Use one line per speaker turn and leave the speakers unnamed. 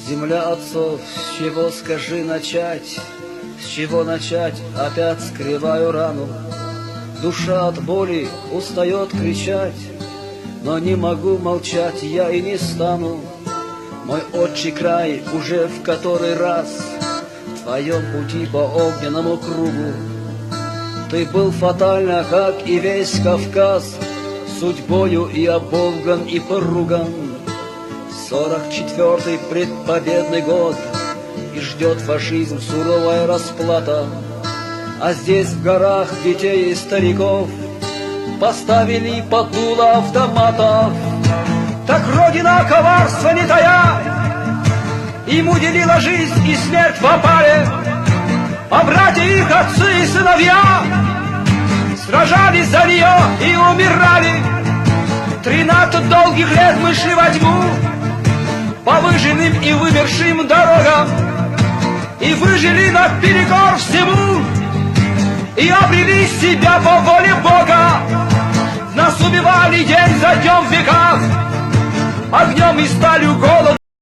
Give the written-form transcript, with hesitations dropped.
Земля отцов, с чего, скажи, начать? С чего начать? Опять скрываю рану. Душа от боли устает кричать, но не могу молчать, я и не стану. Мой отчий край уже в который раз в твоем пути по огненному кругу. Ты был фатально, как и весь Кавказ, судьбою и оболган, и поруган. 44-й предпобедный год, и ждет фашизм суровая расплата. А здесь в горах детей и стариков поставили под дуло автоматов. Так Родина коварства не тая им уделила жизнь и смерть в опале. А братья их, отцы и сыновья, сражались за нее и умирали. 13 долгих лет мы шли во тьму по выжженным и вымершим дорогам, и выжили наперекор всему, и обрели себя по воле Бога. Нас убивали день за днем в веках, огнем и сталью голод.